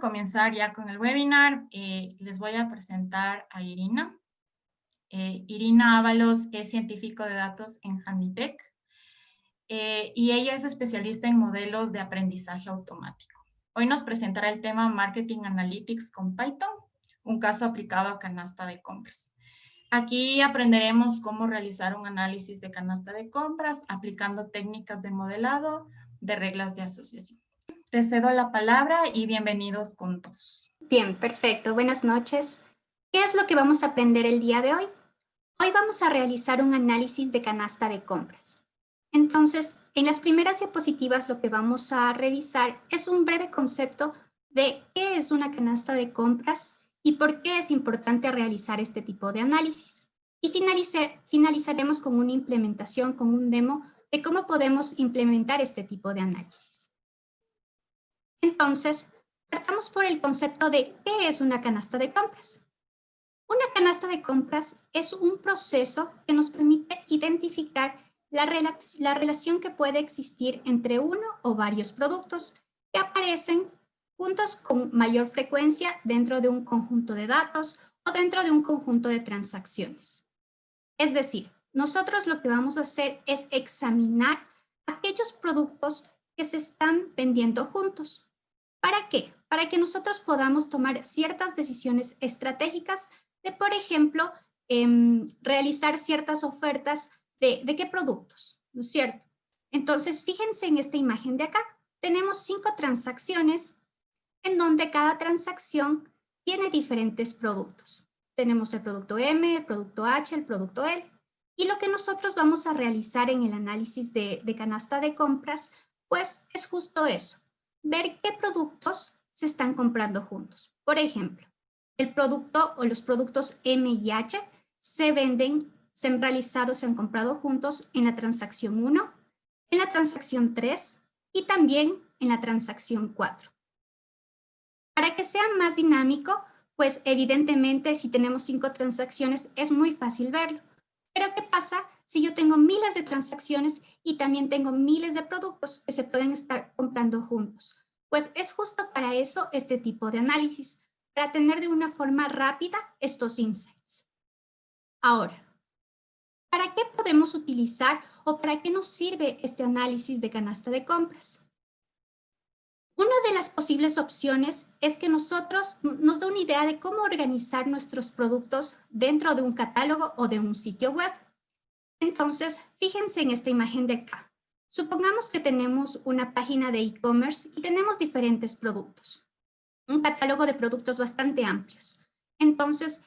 comenzar ya con el webinar. Les voy a presentar a Irina. Irina Ábalos es científico de datos en Handitech y ella es especialista en modelos de aprendizaje automático. Hoy nos presentará el tema Marketing Analytics con Python, un caso aplicado a canasta de compras. Aquí aprenderemos cómo realizar un análisis de canasta de compras aplicando técnicas de modelado de reglas de asociación. Te cedo la palabra y bienvenidos con todos. Bien, perfecto. Buenas noches. ¿Qué es lo que vamos a aprender el día de hoy? Hoy vamos a realizar un análisis de canasta de compras. Entonces, en las primeras diapositivas lo que vamos a revisar es un breve concepto de qué es una canasta de compras y por qué es importante realizar este tipo de análisis. Y finalizaremos con una implementación, con un demo de cómo podemos implementar este tipo de análisis. Entonces, partamos por el concepto de qué es una canasta de compras. Una canasta de compras es un proceso que nos permite identificar la relación que puede existir entre uno o varios productos que aparecen juntos con mayor frecuencia dentro de un conjunto de datos o dentro de un conjunto de transacciones. Es decir, nosotros lo que vamos a hacer es examinar aquellos productos que se están vendiendo juntos. ¿Para qué? Para que nosotros podamos tomar ciertas decisiones estratégicas de, por ejemplo, realizar ciertas ofertas de qué productos, ¿no es cierto? Entonces, fíjense en esta imagen de acá. Tenemos 5 transacciones en donde cada transacción tiene diferentes productos. Tenemos el producto M, el producto H, el producto L. Y lo que nosotros vamos a realizar en el análisis de canasta de compras, pues es justo eso. Ver qué productos se están comprando juntos. Por ejemplo, el producto o los productos M y H se han realizado, se han comprado juntos en la transacción 1, en la transacción 3 y también en la transacción 4. Para que sea más dinámico, pues evidentemente si tenemos 5 transacciones es muy fácil verlo. Pero ¿qué pasa si yo tengo miles de transacciones y también tengo miles de productos que se pueden estar comprando juntos? Pues es justo para eso este tipo de análisis, para tener de una forma rápida estos insights. Ahora, ¿para qué podemos utilizar o para qué nos sirve este análisis de canasta de compras? Una de las posibles opciones es que nos da una idea de cómo organizar nuestros productos dentro de un catálogo o de un sitio web. Entonces, fíjense en esta imagen de acá. Supongamos que tenemos una página de e-commerce y tenemos diferentes productos. Un catálogo de productos bastante amplios. Entonces,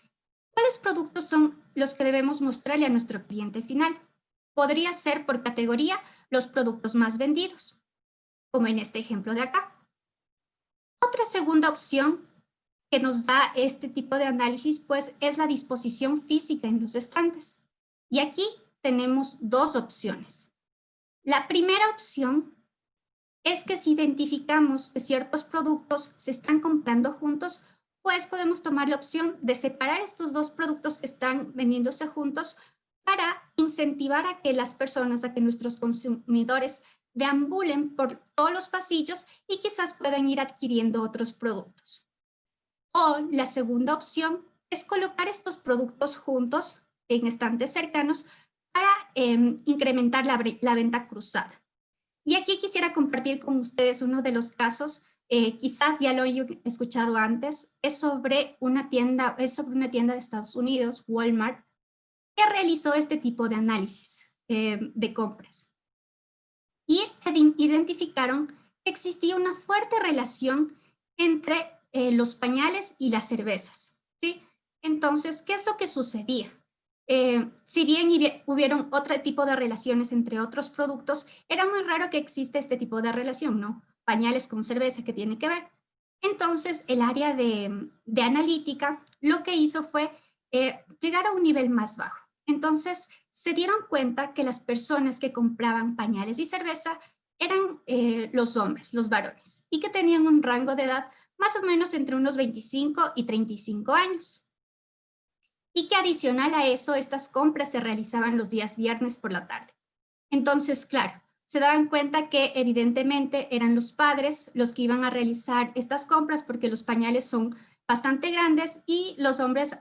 ¿cuáles productos son los que debemos mostrarle a nuestro cliente final? Podría ser por categoría los productos más vendidos, como en este ejemplo de acá. Otra segunda opción que nos da este tipo de análisis, pues, es la disposición física en los estantes. Y aquí tenemos 2 opciones. La primera opción es que si identificamos que ciertos productos se están comprando juntos, pues podemos tomar la opción de separar estos 2 productos que están vendiéndose juntos para incentivar a que las personas, a que nuestros consumidores deambulen por todos los pasillos y quizás puedan ir adquiriendo otros productos. O la segunda opción es colocar estos productos juntos en estantes cercanos para incrementar la venta cruzada. Y aquí quisiera compartir con ustedes uno de los casos, quizás ya lo he escuchado antes, es sobre una tienda de Estados Unidos, Walmart, que realizó este tipo de análisis de compras. Y identificaron que existía una fuerte relación entre los pañales y las cervezas, ¿sí? Entonces, ¿qué es lo que sucedía? Si bien hubieron otro tipo de relaciones entre otros productos, era muy raro que exista este tipo de relación, ¿no? Pañales con cerveza, ¿qué tiene que ver? Entonces, el área de analítica lo que hizo fue llegar a un nivel más bajo. Entonces, se dieron cuenta que las personas que compraban pañales y cerveza eran los hombres, los varones, y que tenían un rango de edad más o menos entre unos 25 y 35 años. Y que adicional a eso, estas compras se realizaban los días viernes por la tarde. Entonces, claro, se daban cuenta que evidentemente eran los padres los que iban a realizar estas compras porque los pañales son bastante grandes y los hombres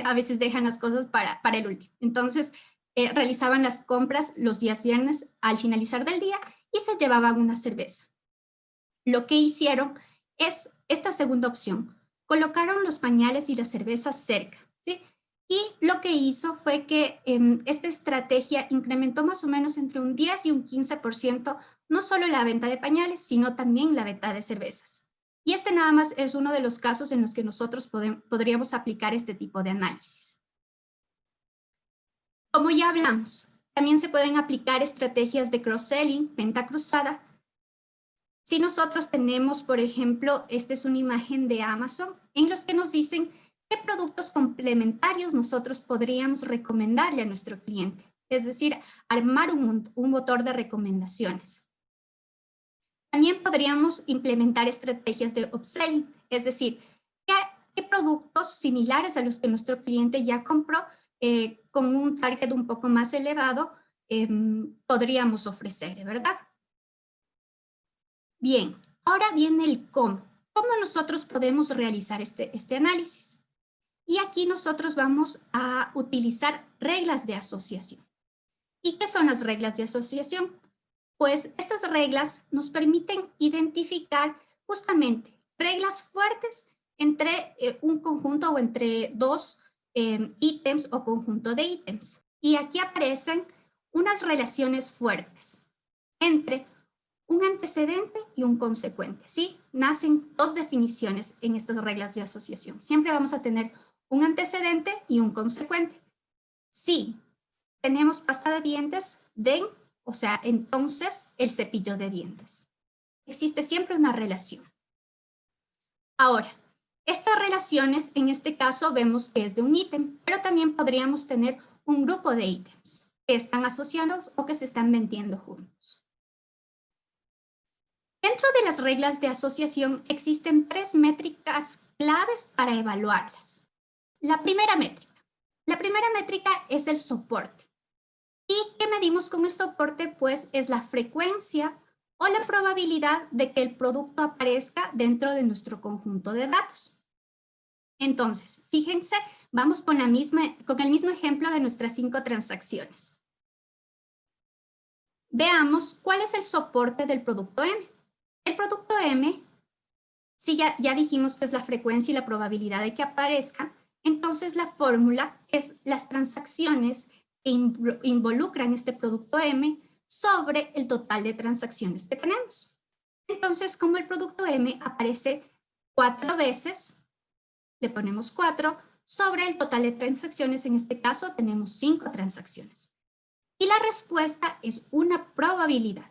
a veces dejan las cosas para el último. Entonces, realizaban las compras los días viernes al finalizar del día y se llevaban una cerveza. Lo que hicieron es esta segunda opción. Colocaron los pañales y las cervezas cerca, ¿sí? Y lo que hizo fue que esta estrategia incrementó más o menos entre un 10 y un 15%, no solo la venta de pañales, sino también la venta de cervezas. Y este nada más es uno de los casos en los que nosotros podríamos aplicar este tipo de análisis. Como ya hablamos, también se pueden aplicar estrategias de cross-selling, venta cruzada. Si nosotros tenemos, por ejemplo, esta es una imagen de Amazon, en los que nos dicen qué productos complementarios nosotros podríamos recomendarle a nuestro cliente. Es decir, armar un motor de recomendaciones. También podríamos implementar estrategias de upselling, es decir, qué productos similares a los que nuestro cliente ya compró con un target un poco más elevado podríamos ofrecer, ¿verdad? Bien, ahora viene el cómo. ¿Cómo nosotros podemos realizar este análisis? Y aquí nosotros vamos a utilizar reglas de asociación. ¿Y qué son las reglas de asociación? Pues estas reglas nos permiten identificar justamente reglas fuertes entre un conjunto o entre dos ítems o conjunto de ítems. Y aquí aparecen unas relaciones fuertes entre un antecedente y un consecuente, ¿sí? Nacen dos definiciones en estas reglas de asociación. Siempre vamos a tener un antecedente y un consecuente. Sí, tenemos pasta de dientes, o sea, entonces el cepillo de dientes. Existe siempre una relación. Ahora, estas relaciones, en este caso, vemos que es de un ítem, pero también podríamos tener un grupo de ítems que están asociados o que se están vendiendo juntos. Dentro de las reglas de asociación existen 3 métricas claves para evaluarlas. La primera métrica es el soporte. ¿Y qué medimos con el soporte? Pues es la frecuencia o la probabilidad de que el producto aparezca dentro de nuestro conjunto de datos. Entonces, fíjense, vamos con el mismo ejemplo de nuestras 5 transacciones. Veamos cuál es el soporte del producto M. El producto M, si ya dijimos que es la frecuencia y la probabilidad de que aparezca, entonces la fórmula es las transacciones que involucran este producto M sobre el total de transacciones que tenemos. Entonces, como el producto M aparece 4 veces, le ponemos 4 sobre el total de transacciones, en este caso tenemos 5 transacciones. Y la respuesta es una probabilidad.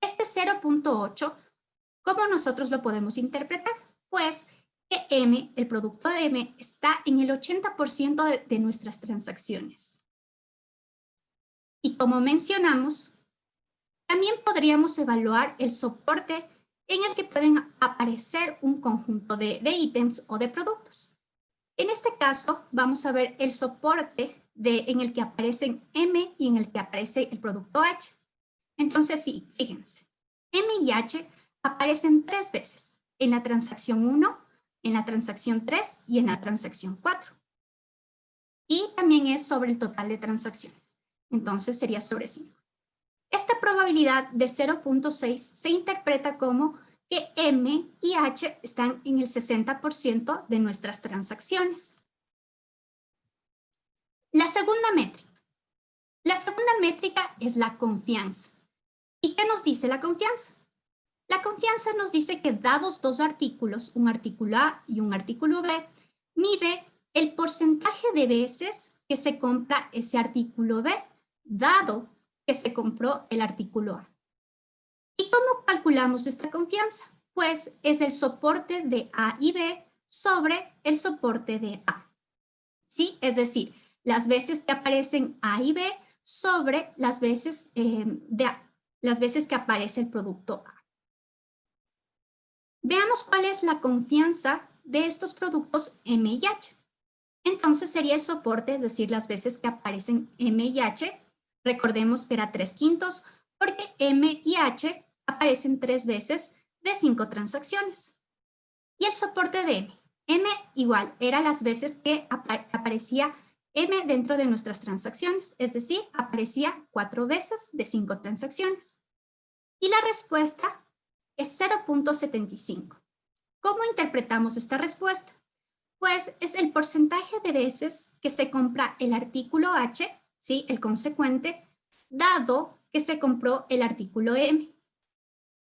Este 0.8, ¿cómo nosotros lo podemos interpretar? Pues que M, el producto de M, está en el 80% de nuestras transacciones. Y como mencionamos, también podríamos evaluar el soporte en el que pueden aparecer un conjunto de ítems o de productos. En este caso, vamos a ver el soporte en el que aparecen M y en el que aparece el producto H. Entonces, fíjense, M y H aparecen 3 veces, en la transacción 1, en la transacción 3 y en la transacción 4. Y también es sobre el total de transacciones. Entonces sería sobre 5. Esta probabilidad de 0.6 se interpreta como que M y H están en el 60% de nuestras transacciones. La segunda métrica es la confianza. ¿Y qué nos dice la confianza? La confianza nos dice que dados 2 artículos, un artículo A y un artículo B, mide el porcentaje de veces que se compra ese artículo B, dado que se compró el artículo A. ¿Y cómo calculamos esta confianza? Pues es el soporte de A y B sobre el soporte de A. ¿Sí? Es decir, las veces que aparecen A y B sobre las veces que aparece el producto A. Veamos cuál es la confianza de estos productos M y H. Entonces sería el soporte, es decir, las veces que aparecen M y H. Recordemos que era 3/5 porque M y H aparecen 3 veces de 5 transacciones. Y el soporte de M. M igual era las veces que aparecía M dentro de nuestras transacciones, es decir, aparecía 4 veces de 5 transacciones. Y la respuesta es 0.75. ¿Cómo interpretamos esta respuesta? Pues es el porcentaje de veces que se compra el artículo H, ¿sí? El consecuente, dado que se compró el artículo M,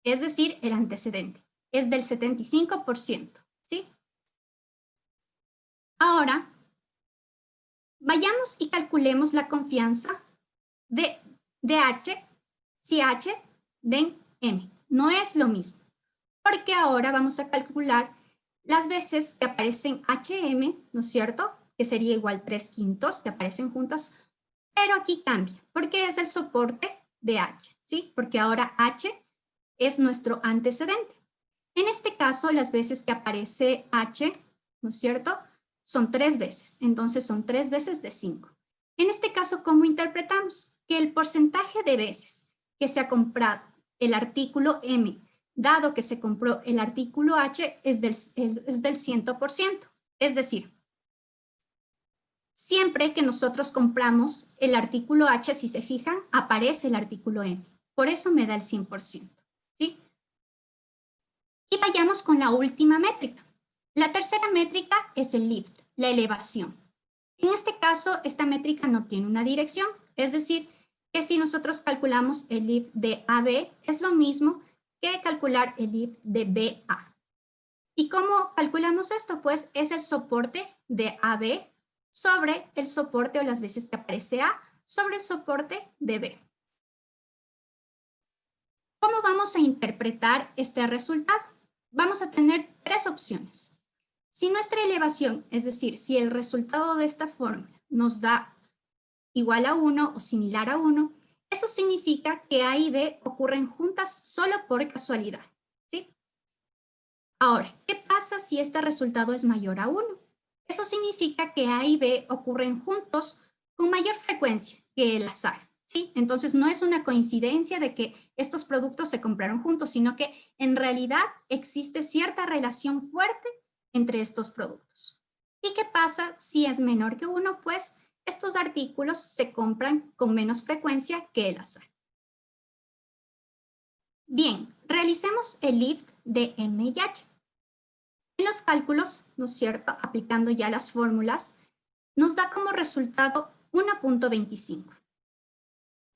es decir, el antecedente. Es del 75%, ¿sí? Ahora, vayamos y calculemos la confianza de H, si H den M. No es lo mismo, porque ahora vamos a calcular las veces que aparecen HM, ¿no es cierto? Que sería igual 3/5, que aparecen juntas, pero aquí cambia, porque es el soporte de H, ¿sí? Porque ahora H es nuestro antecedente. En este caso, las veces que aparece H, ¿no es cierto? Son 3 veces, entonces son 3 veces de 5. En este caso, ¿cómo interpretamos? Que el porcentaje de veces que se ha comprado el artículo M, dado que se compró el artículo H, es del 100%. Es decir, siempre que nosotros compramos el artículo H, si se fijan, aparece el artículo M. Por eso me da el 100%, ¿sí? Y vayamos con la última métrica. La tercera métrica es el lift, la elevación. En este caso, esta métrica no tiene una dirección, es decir, que si nosotros calculamos el lift de AB, es lo mismo que calcular el lift de BA. ¿Y cómo calculamos esto? Pues es el soporte de AB sobre el soporte o las veces que aparece A sobre el soporte de B. ¿Cómo vamos a interpretar este resultado? Vamos a tener 3 opciones. Si nuestra elevación, es decir, si el resultado de esta fórmula nos da igual a 1 o similar a 1, eso significa que A y B ocurren juntas solo por casualidad, ¿sí? Ahora, ¿qué pasa si este resultado es mayor a 1? Eso significa que A y B ocurren juntos con mayor frecuencia que el azar, ¿sí? Entonces, no es una coincidencia de que estos productos se compraron juntos, sino que en realidad existe cierta relación fuerte entre estos productos. ¿Y qué pasa si es menor que 1? Pues estos artículos se compran con menos frecuencia que el azar. Bien, realicemos el lift de M y H. En los cálculos, ¿no es cierto?, aplicando ya las fórmulas, nos da como resultado 1.25.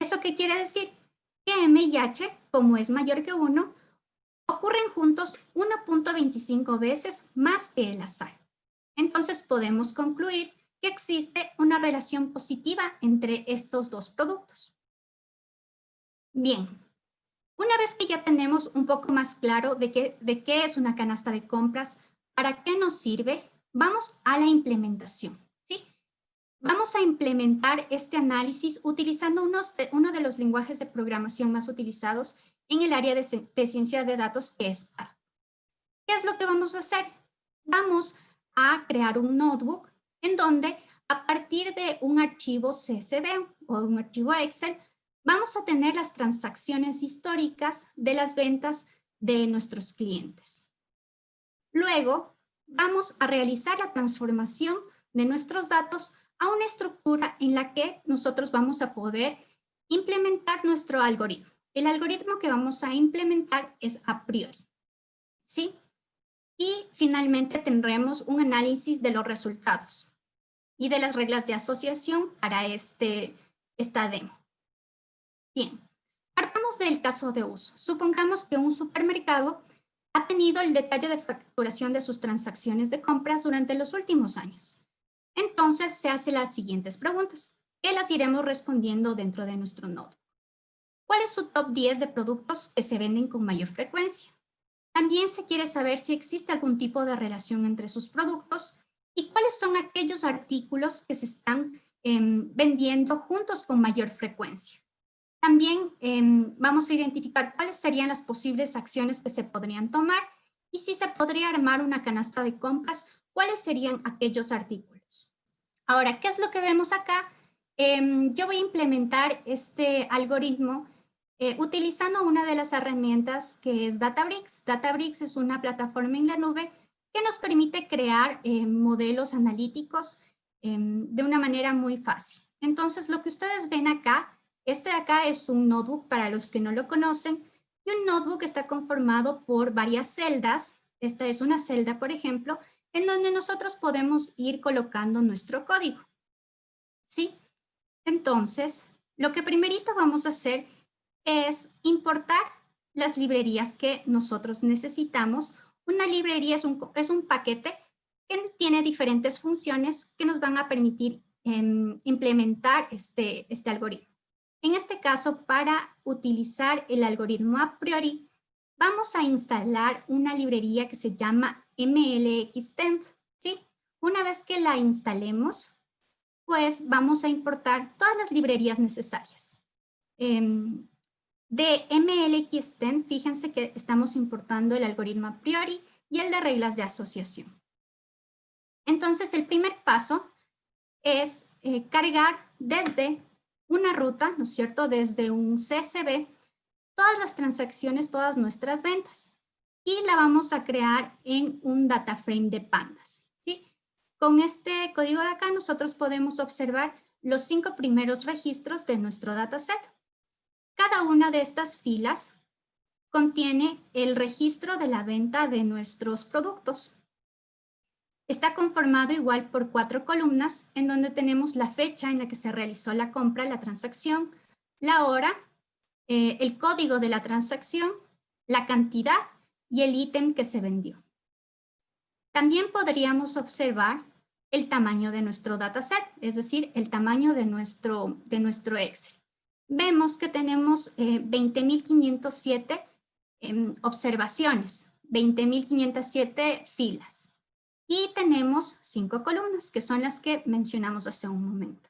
¿Eso qué quiere decir? Que M y H, como es mayor que 1, ocurren juntos 1.25 veces más que el azar. Entonces podemos concluir que existe una relación positiva entre estos dos productos. Bien, una vez que ya tenemos un poco más claro de qué es una canasta de compras, para qué nos sirve, vamos a la implementación, ¿sí? Vamos a implementar este análisis utilizando uno de los lenguajes de programación más utilizados en el área de ciencia de datos, que es Spark. ¿Qué es lo que vamos a hacer? Vamos a crear un notebook en donde a partir de un archivo CSV o un archivo Excel, vamos a tener las transacciones históricas de las ventas de nuestros clientes. Luego, vamos a realizar la transformación de nuestros datos a una estructura en la que nosotros vamos a poder implementar nuestro algoritmo. El algoritmo que vamos a implementar es a priori, ¿sí? Y finalmente tendremos un análisis de los resultados y de las reglas de asociación para esta demo. Bien, partamos del caso de uso. Supongamos que un supermercado ha tenido el detalle de facturación de sus transacciones de compras durante los últimos años. Entonces se hacen las siguientes preguntas, que las iremos respondiendo dentro de nuestro notebook. ¿Cuál es su top 10 de productos que se venden con mayor frecuencia? También se quiere saber si existe algún tipo de relación entre sus productos y cuáles son aquellos artículos que se están vendiendo juntos con mayor frecuencia. También vamos a identificar cuáles serían las posibles acciones que se podrían tomar y si se podría armar una canasta de compras, cuáles serían aquellos artículos. Ahora, ¿qué es lo que vemos acá? Yo voy a implementar este algoritmo utilizando una de las herramientas que es Databricks. Databricks es una plataforma en la nube que nos permite crear modelos analíticos de una manera muy fácil. Entonces, lo que ustedes ven acá, este de acá es un notebook para los que no lo conocen, y un notebook está conformado por varias celdas. Esta es una celda, por ejemplo, en donde nosotros podemos ir colocando nuestro código, ¿sí? Entonces, lo que primerito vamos a hacer es importar las librerías que nosotros necesitamos. Una librería es un paquete que tiene diferentes funciones que nos van a permitir implementar este algoritmo. En este caso, para utilizar el algoritmo a priori, vamos a instalar una librería que se llama MLXTenth, ¿sí? Una vez que la instalemos, pues vamos a importar todas las librerías necesarias. De MLXTenth, fíjense que estamos importando el algoritmo a priori y el de reglas de asociación. Entonces, el primer paso es cargar desde una ruta, ¿no es cierto?, desde un CSV, todas las transacciones, todas nuestras ventas. Y la vamos a crear en un data frame de pandas, ¿sí? Con este código de acá nosotros podemos observar los 5 primeros registros de nuestro dataset. Cada una de estas filas contiene el registro de la venta de nuestros productos. Está conformado igual por 4 columnas en donde tenemos la fecha en la que se realizó la compra, la transacción, la hora, el código de la transacción, la cantidad y el ítem que se vendió. También podríamos observar el tamaño de nuestro dataset, es decir, el tamaño de nuestro Excel. Vemos que tenemos 20.507 observaciones, 20.507 filas. Y tenemos 5 columnas, que son las que mencionamos hace un momento.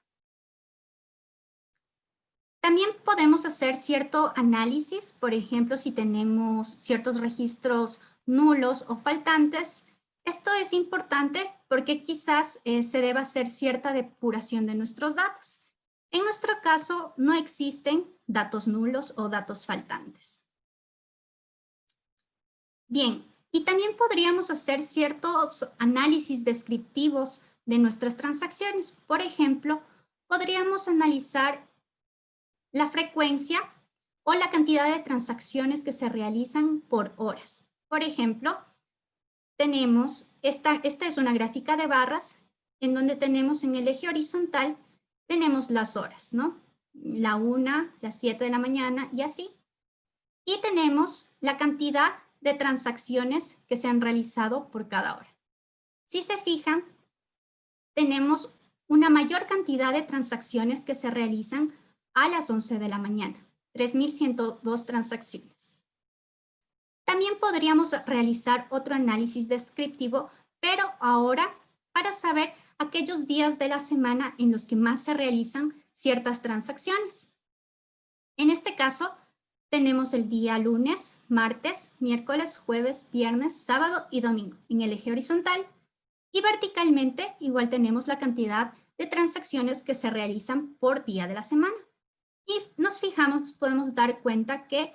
También podemos hacer cierto análisis, por ejemplo, si tenemos ciertos registros nulos o faltantes. Esto es importante porque quizás se deba hacer cierta depuración de nuestros datos. En nuestro caso, no existen datos nulos o datos faltantes. Bien, y también podríamos hacer ciertos análisis descriptivos de nuestras transacciones. Por ejemplo, podríamos analizar la frecuencia o la cantidad de transacciones que se realizan por horas. Por ejemplo, tenemos, esta es una gráfica de barras en donde tenemos en el eje horizontal, tenemos las horas, ¿no? La 1, las 7 de la mañana y así. Y tenemos la cantidad de transacciones que se han realizado por cada hora. Si se fijan, tenemos una mayor cantidad de transacciones que se realizan a las 11 de la mañana, 3.102 transacciones. También podríamos realizar otro análisis descriptivo, pero ahora para saber aquellos días de la semana en los que más se realizan ciertas transacciones. En este caso, tenemos el día lunes, martes, miércoles, jueves, viernes, sábado y domingo en el eje horizontal. Y verticalmente igual tenemos la cantidad de transacciones que se realizan por día de la semana. Y nos fijamos, podemos dar cuenta que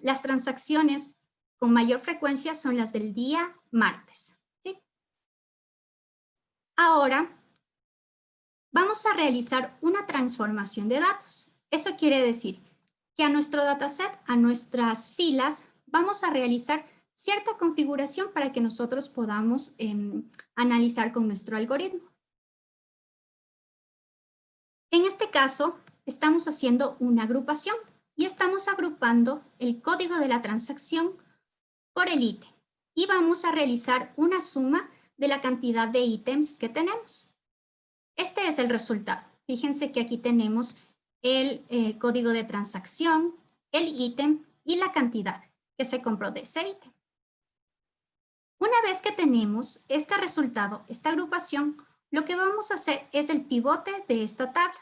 las transacciones con mayor frecuencia son las del día martes, ¿sí? Ahora vamos a realizar una transformación de datos. Eso quiere decir que a nuestro dataset, a nuestras filas, vamos a realizar cierta configuración para que nosotros podamos analizar con nuestro algoritmo. En este caso, estamos haciendo una agrupación y estamos agrupando el código de la transacción por el ítem. Y vamos a realizar una suma de la cantidad de ítems que tenemos. Este es el resultado. Fíjense que aquí tenemos el código de transacción, el ítem y la cantidad que se compró de ese ítem. Una vez que tenemos este resultado, esta agrupación, lo que vamos a hacer es el pivote de esta tabla.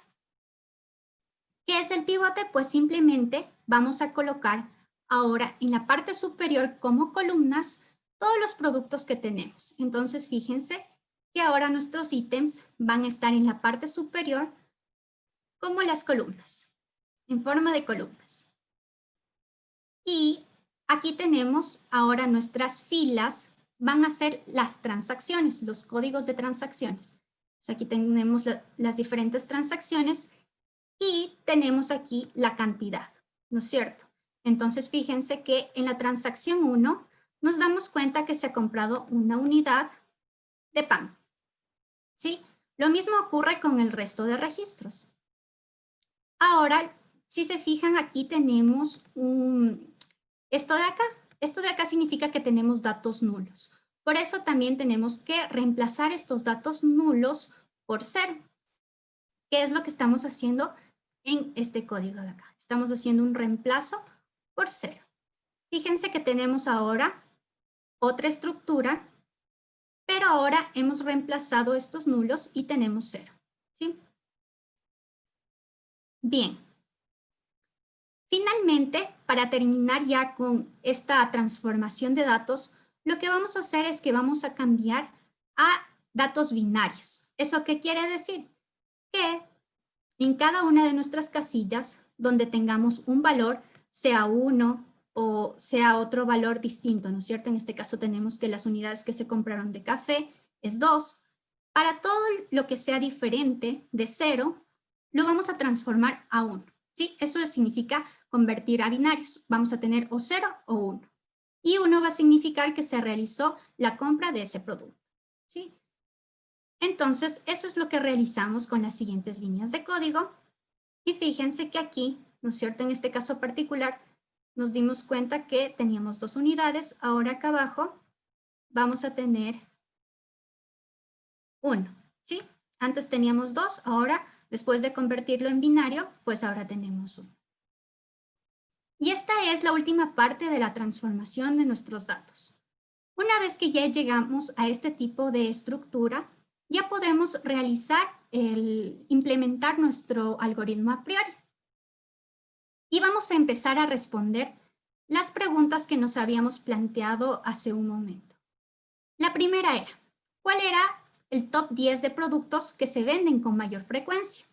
¿Qué es el pivote? Pues simplemente vamos a colocar ahora en la parte superior como columnas todos los productos que tenemos. Entonces, fíjense que ahora nuestros ítems van a estar en la parte superior como las columnas, en forma de columnas. Y aquí tenemos ahora nuestras filas, van a ser las transacciones, los códigos de transacciones. Aquí tenemos las diferentes transacciones y tenemos aquí la cantidad, ¿no es cierto? Entonces, fíjense que en la transacción 1 nos damos cuenta que se ha comprado una unidad de pan, ¿sí? Lo mismo ocurre con el resto de registros. Ahora, si se fijan, aquí tenemos esto de acá. Esto de acá significa que tenemos datos nulos. Por eso también tenemos que reemplazar estos datos nulos por 0. ¿Qué es lo que estamos haciendo en este código de acá? Estamos haciendo un reemplazo por 0. Fíjense que tenemos ahora otra estructura, pero ahora hemos reemplazado estos nulos y tenemos 0. ¿Sí? Bien. Finalmente, para terminar ya con esta transformación de datos, lo que vamos a hacer es que vamos a cambiar a datos binarios. ¿Eso qué quiere decir? Que en cada una de nuestras casillas, donde tengamos un valor, sea 1 o sea otro valor distinto, ¿no es cierto? En este caso tenemos que las unidades que se compraron de café es 2. Para todo lo que sea diferente de 0, lo vamos a transformar a 1. ¿Sí? Eso significa convertir a binarios. Vamos a tener o 0 o 1. Y 1 va a significar que se realizó la compra de ese producto. ¿Sí? Entonces, eso es lo que realizamos con las siguientes líneas de código. Y fíjense que aquí, ¿no es cierto? En este caso particular, nos dimos cuenta que teníamos 2 unidades. Ahora acá abajo vamos a tener 1. ¿Sí? Antes teníamos 2, ahora, después de convertirlo en binario, pues ahora tenemos 1. Y esta es la última parte de la transformación de nuestros datos. Una vez que ya llegamos a este tipo de estructura, ya podemos realizar implementar nuestro algoritmo a priori. Y vamos a empezar a responder las preguntas que nos habíamos planteado hace un momento. La primera era, ¿cuál era el top 10 de productos que se venden con mayor frecuencia?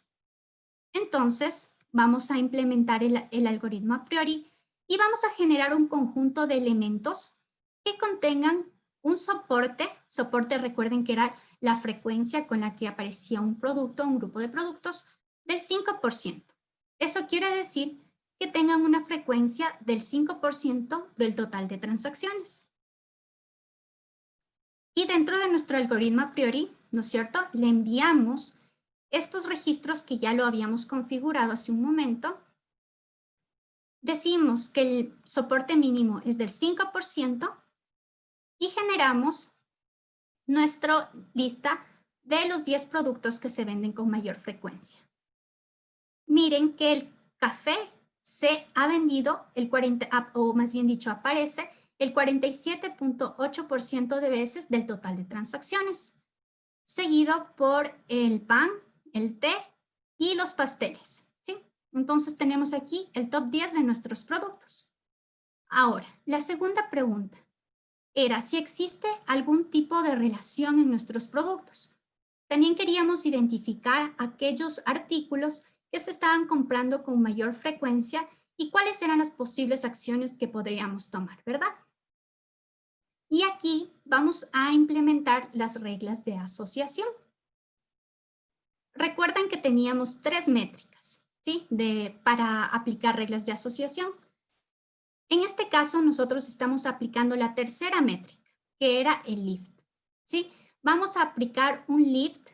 Entonces, vamos a implementar el algoritmo a priori y vamos a generar un conjunto de elementos que contengan un soporte. Soporte, recuerden que era la frecuencia con la que aparecía un producto, un grupo de productos, del 5%. Eso quiere decir que tengan una frecuencia del 5% del total de transacciones. Y dentro de nuestro algoritmo a priori, ¿no es cierto?, le enviamos estos registros que ya lo habíamos configurado hace un momento. Decimos que el soporte mínimo es del 5% y generamos nuestra lista de los 10 productos que se venden con mayor frecuencia. Miren que el café se ha vendido, o más bien dicho, aparece el 47.8% de veces del total de transacciones, seguido por el pan, el té y los pasteles, ¿sí? Entonces tenemos aquí el top 10 de nuestros productos. Ahora, la segunda pregunta era si existe algún tipo de relación en nuestros productos. También queríamos identificar aquellos artículos que se estaban comprando con mayor frecuencia y cuáles eran las posibles acciones que podríamos tomar, ¿verdad? Y aquí vamos a implementar las reglas de asociación. Recuerden que teníamos 3 métricas, ¿sí?, para aplicar reglas de asociación. En este caso, nosotros estamos aplicando la tercera métrica, que era el lift, ¿sí? Vamos a aplicar un lift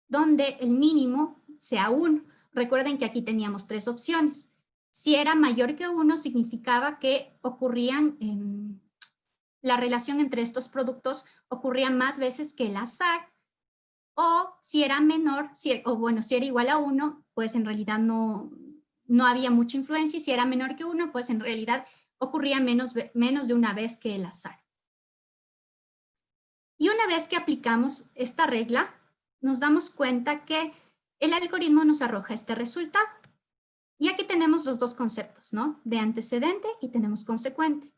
donde el mínimo sea 1. Recuerden que aquí teníamos 3 opciones. Si era mayor que 1, significaba que la relación entre estos productos ocurría más veces que el azar, o si era menor, si era igual a 1, pues en realidad no había mucha influencia, y si era menor que 1, pues en realidad ocurría menos de una vez que el azar. Y una vez que aplicamos esta regla, nos damos cuenta que el algoritmo nos arroja este resultado. Y aquí tenemos los dos conceptos, ¿no?, de antecedente y tenemos consecuente.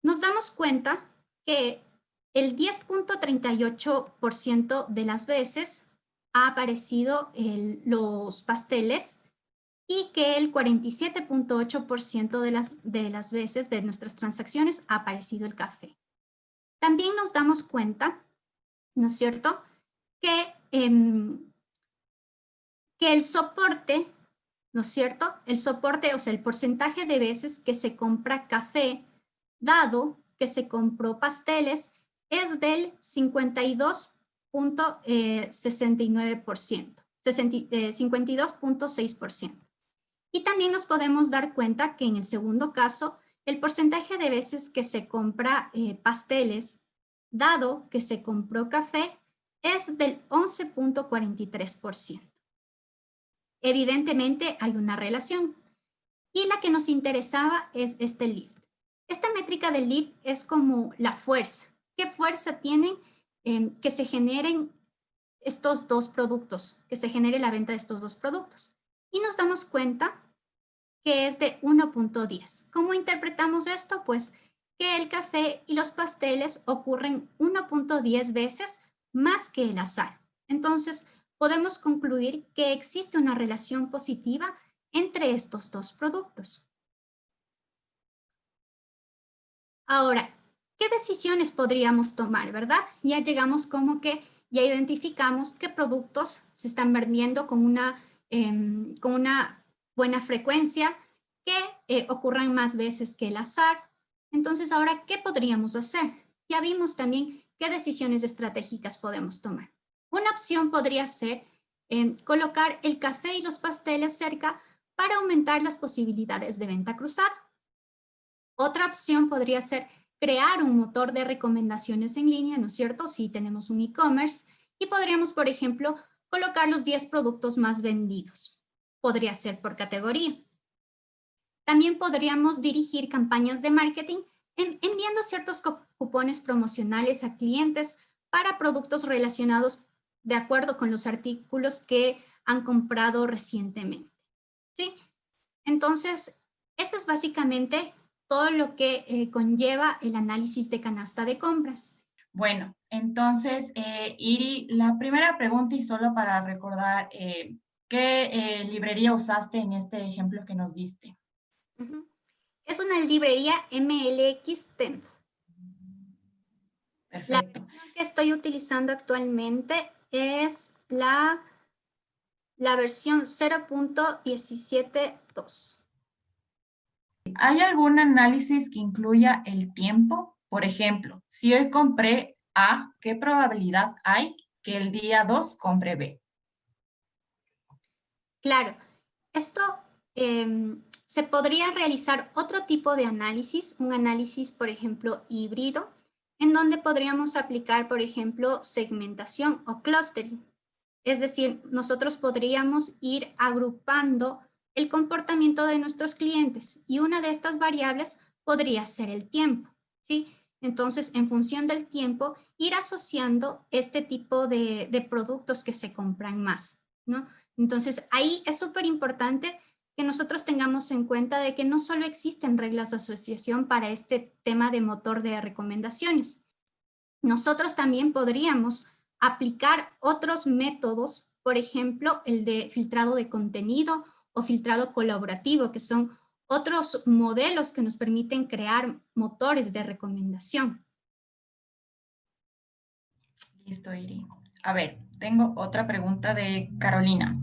Nos damos cuenta que el 10.38% de las veces ha aparecido los pasteles y que el 47.8% de las veces de nuestras transacciones ha aparecido el café. También nos damos cuenta, ¿no es cierto?, que el soporte, ¿no es cierto?, el soporte, o sea, el porcentaje de veces que se compra café, dado que se compró pasteles, es del 52.69%, 52.6%. Y también nos podemos dar cuenta que en el segundo caso, el porcentaje de veces que se compra pasteles, dado que se compró café, es del 11.43%. Evidentemente hay una relación. Y la que nos interesaba es este lift. Esta métrica del lift es como la fuerza. ¿Qué fuerza tienen que se generen estos dos productos, que se genere la venta de estos dos productos? Y nos damos cuenta que es de 1.10. ¿Cómo interpretamos esto? Pues que el café y los pasteles ocurren 1.10 veces más que el azar. Entonces, podemos concluir que existe una relación positiva entre estos dos productos. Ahora, ¿qué decisiones podríamos tomar, verdad? Ya llegamos como que ya identificamos qué productos se están vendiendo con una buena frecuencia, que ocurran más veces que el azar. Entonces, ahora, ¿qué podríamos hacer? Ya vimos también qué decisiones estratégicas podemos tomar. Una opción podría ser colocar el café y los pasteles cerca para aumentar las posibilidades de venta cruzada. Otra opción podría ser crear un motor de recomendaciones en línea, ¿no es cierto? Si tenemos un e-commerce y podríamos, por ejemplo, colocar los 10 productos más vendidos. Podría ser por categoría. También podríamos dirigir campañas de marketing enviando ciertos cupones promocionales a clientes para productos relacionados de acuerdo con los artículos que han comprado recientemente. ¿Sí? Entonces, eso es básicamente todo lo que conlleva el análisis de canasta de compras. Bueno, entonces, Iri, la primera pregunta y solo para recordar, ¿qué librería usaste en este ejemplo que nos diste? Es una librería MLX Tend. La Perfecto. versión que estoy utilizando actualmente es la versión 0.17.2. ¿Hay algún análisis que incluya el tiempo? Por ejemplo, si hoy compré A, ¿qué probabilidad hay que el día 2 compre B? Claro, esto se podría realizar otro tipo de análisis, un análisis, por ejemplo, híbrido, en donde podríamos aplicar, por ejemplo, segmentación o clustering. Es decir, nosotros podríamos ir agrupando el comportamiento de nuestros clientes y una de estas variables podría ser el tiempo, ¿sí? Entonces, en función del tiempo, ir asociando este tipo de productos que se compran más, ¿no? Entonces, ahí es súper importante que nosotros tengamos en cuenta de que no solo existen reglas de asociación para este tema de motor de recomendaciones. Nosotros también podríamos aplicar otros métodos, por ejemplo, el de filtrado de contenido o filtrado colaborativo, que son otros modelos que nos permiten crear motores de recomendación. Listo, Iri. A ver, tengo otra pregunta de Carolina.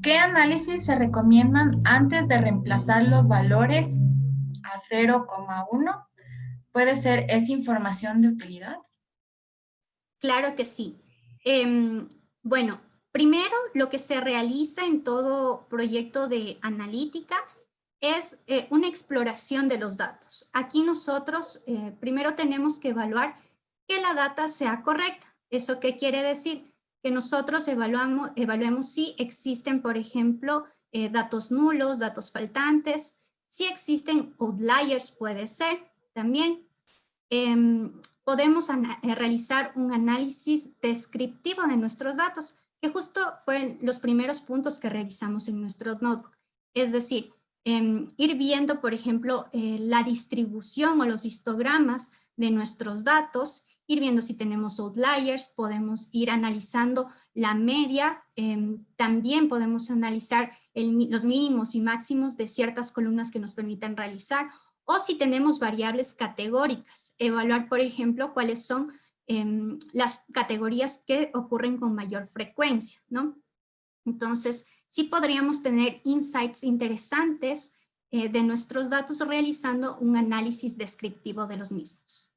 ¿Qué análisis se recomiendan antes de reemplazar los valores a 0,1? ¿Puede ser esa información de utilidad? Claro que sí. Bueno, primero lo que se realiza en todo proyecto de analítica es una exploración de los datos. Aquí nosotros primero tenemos que evaluar que la data sea correcta. ¿Eso qué quiere decir? Que nosotros evaluemos si existen, por ejemplo, datos nulos, datos faltantes, si existen outliers, puede ser también. Podemos realizar un análisis descriptivo de nuestros datos, que justo fueron los primeros puntos que revisamos en nuestro notebook. Es decir, ir viendo, por ejemplo, la distribución o los histogramas de nuestros datos, ir viendo si tenemos outliers, podemos ir analizando la media, también podemos analizar los mínimos y máximos de ciertas columnas que nos permitan realizar, o si tenemos variables categóricas, evaluar, por ejemplo, cuáles son las categorías que ocurren con mayor frecuencia, ¿no? Entonces, sí podríamos tener insights interesantes de nuestros datos realizando un análisis descriptivo de los mismos.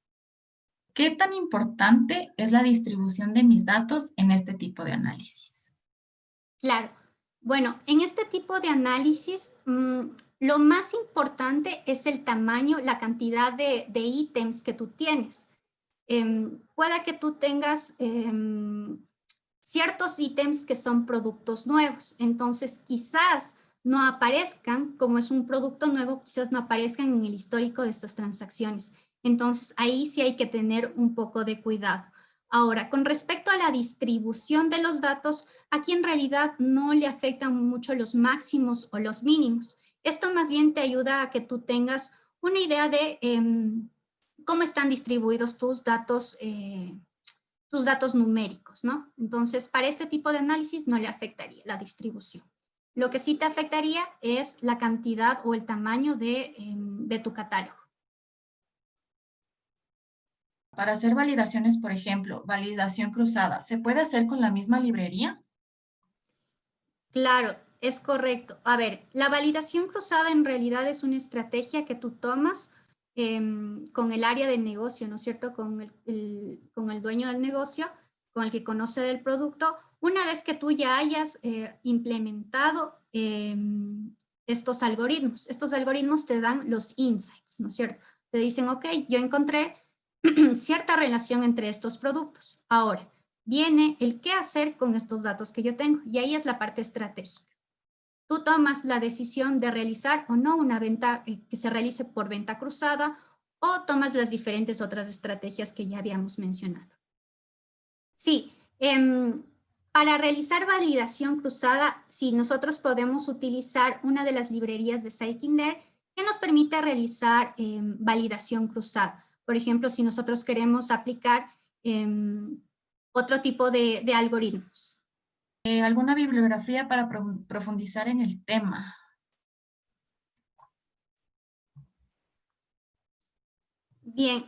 ¿Qué tan importante es la distribución de mis datos en este tipo de análisis? Claro. Bueno, en este tipo de análisis, lo más importante es el tamaño, la cantidad de ítems que tú tienes. Puede que tú tengas ciertos ítems que son productos nuevos, entonces quizás no aparezcan, como es un producto nuevo, quizás no aparezcan en el histórico de estas transacciones. Entonces ahí sí hay que tener un poco de cuidado. Ahora, con respecto a la distribución de los datos, aquí en realidad no le afectan mucho los máximos o los mínimos. Esto más bien te ayuda a que tú tengas una idea de cómo están distribuidos tus datos numéricos, ¿no? Entonces, para este tipo de análisis no le afectaría la distribución. Lo que sí te afectaría es la cantidad o el tamaño de tu catálogo. Para hacer validaciones, por ejemplo, validación cruzada, ¿se puede hacer con la misma librería? Claro, es correcto. A ver, la validación cruzada en realidad es una estrategia que tú tomas con el área de negocio, ¿no es cierto? Con el dueño del negocio, con el que conoce del producto. Una vez que tú ya hayas implementado estos algoritmos te dan los insights, ¿no es cierto? Te dicen, ok, yo encontré cierta relación entre estos productos. Ahora, viene el qué hacer con estos datos que yo tengo, y ahí es la parte estratégica. Tú tomas la decisión de realizar o no una venta que se realice por venta cruzada, o tomas las diferentes otras estrategias que ya habíamos mencionado. Sí, para realizar validación cruzada, sí, nosotros podemos utilizar una de las librerías de Scikit-Learn que nos permite realizar validación cruzada. Por ejemplo, si nosotros queremos aplicar otro tipo de algoritmos. ¿Alguna bibliografía para profundizar en el tema? Bien,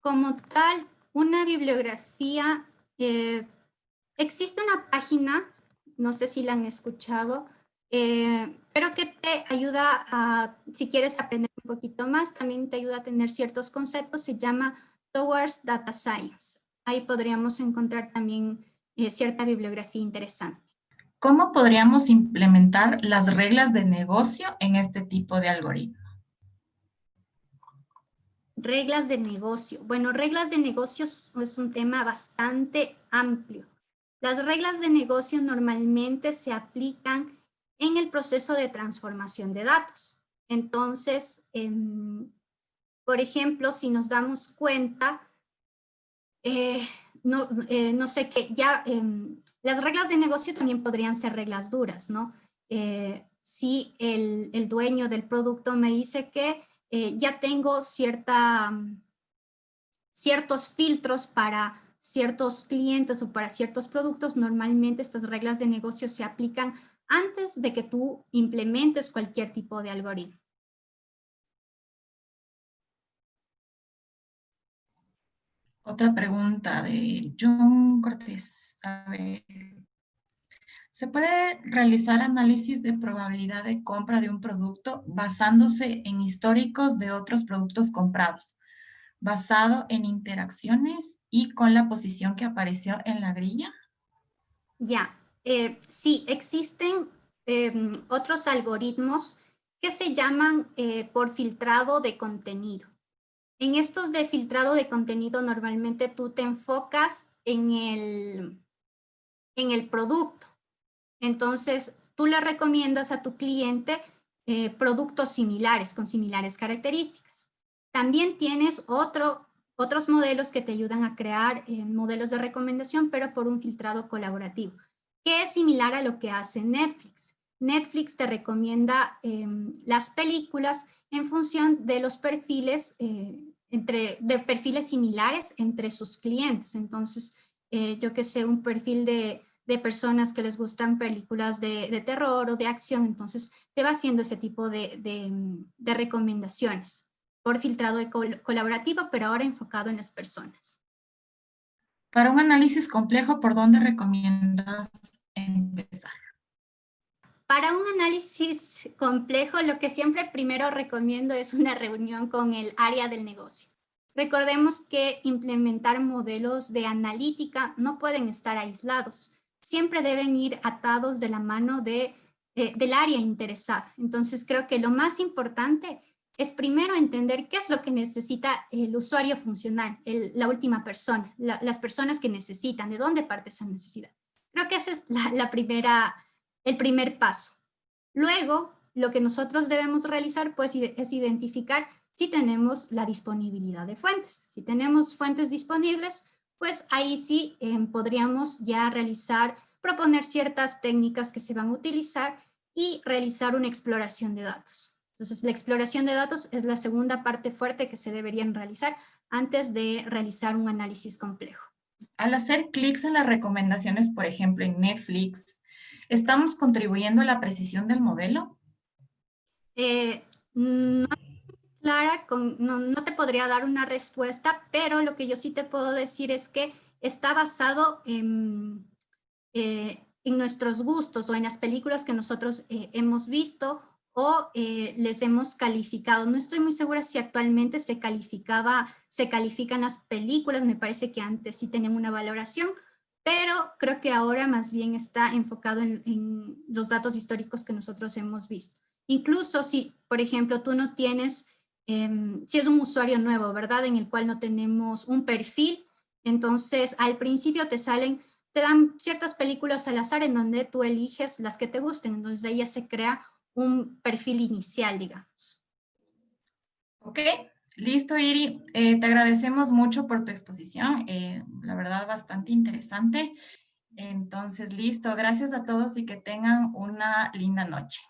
como tal, una bibliografía, existe una página, no sé si la han escuchado, pero que te ayuda a, si quieres aprender un poquito más, también te ayuda a tener ciertos conceptos, se llama Towards Data Science. Ahí podríamos encontrar también cierta bibliografía interesante. ¿Cómo podríamos implementar las reglas de negocio en este tipo de algoritmo? Reglas de negocio. Bueno, reglas de negocios es un tema bastante amplio. Las reglas de negocio normalmente se aplican en el proceso de transformación de datos. Entonces, por ejemplo, si nos damos cuenta, no sé qué, ya las reglas de negocio también podrían ser reglas duras, ¿no? Si el dueño del producto me dice que ya tengo ciertos filtros para ciertos clientes o para ciertos productos, normalmente estas reglas de negocio se aplican antes de que tú implementes cualquier tipo de algoritmo. Otra pregunta de John Cortés. A ver, ¿se puede realizar análisis de probabilidad de compra de un producto basándose en históricos de otros productos comprados, basado en interacciones y con la posición que apareció en la grilla? Ya, sí, existen otros algoritmos que se llaman por filtrado de contenido. En estos de filtrado de contenido normalmente tú te enfocas en el producto. Entonces, tú le recomiendas a tu cliente productos similares, con similares características. También tienes otros modelos que te ayudan a crear modelos de recomendación, pero por un filtrado colaborativo, que es similar a lo que hace Netflix. Netflix te recomienda las películas en función de los perfiles, de perfiles similares entre sus clientes. Entonces, yo qué sé, un perfil de personas que les gustan películas de terror o de acción, entonces te va haciendo ese tipo de recomendaciones por filtrado colaborativo, pero ahora enfocado en las personas. Para un análisis complejo, ¿por dónde recomiendas empezar? Para un análisis complejo, lo que siempre primero recomiendo es una reunión con el área del negocio. Recordemos que implementar modelos de analítica no pueden estar aislados. Siempre deben ir atados de la mano del área interesada. Entonces, creo que lo más importante es primero entender qué es lo que necesita el usuario funcional, la última persona, las personas que necesitan, de dónde parte esa necesidad. Creo que esa es el primer paso. Luego, lo que nosotros debemos realizar pues, es identificar si tenemos la disponibilidad de fuentes. Si tenemos fuentes disponibles, pues ahí sí podríamos ya proponer ciertas técnicas que se van a utilizar y realizar una exploración de datos. Entonces, la exploración de datos es la segunda parte fuerte que se deberían realizar antes de realizar un análisis complejo. Al hacer clics en las recomendaciones, por ejemplo, en Netflix, ¿estamos contribuyendo a la precisión del modelo? No clara, no te podría dar una respuesta, pero lo que yo sí te puedo decir es que está basado en nuestros gustos o en las películas que nosotros hemos visto o les hemos calificado. No estoy muy segura si actualmente se califican las películas, me parece que antes sí tenían una valoración, pero creo que ahora más bien está enfocado en los datos históricos que nosotros hemos visto. Incluso si, por ejemplo, tú no tienes, si es un usuario nuevo, ¿verdad? En el cual no tenemos un perfil, entonces al principio te dan ciertas películas al azar en donde tú eliges las que te gusten, entonces de ahí ya se crea un perfil inicial, digamos. Ok, listo, Iri. Te agradecemos mucho por tu exposición, la verdad bastante interesante. Entonces, listo, gracias a todos y que tengan una linda noche.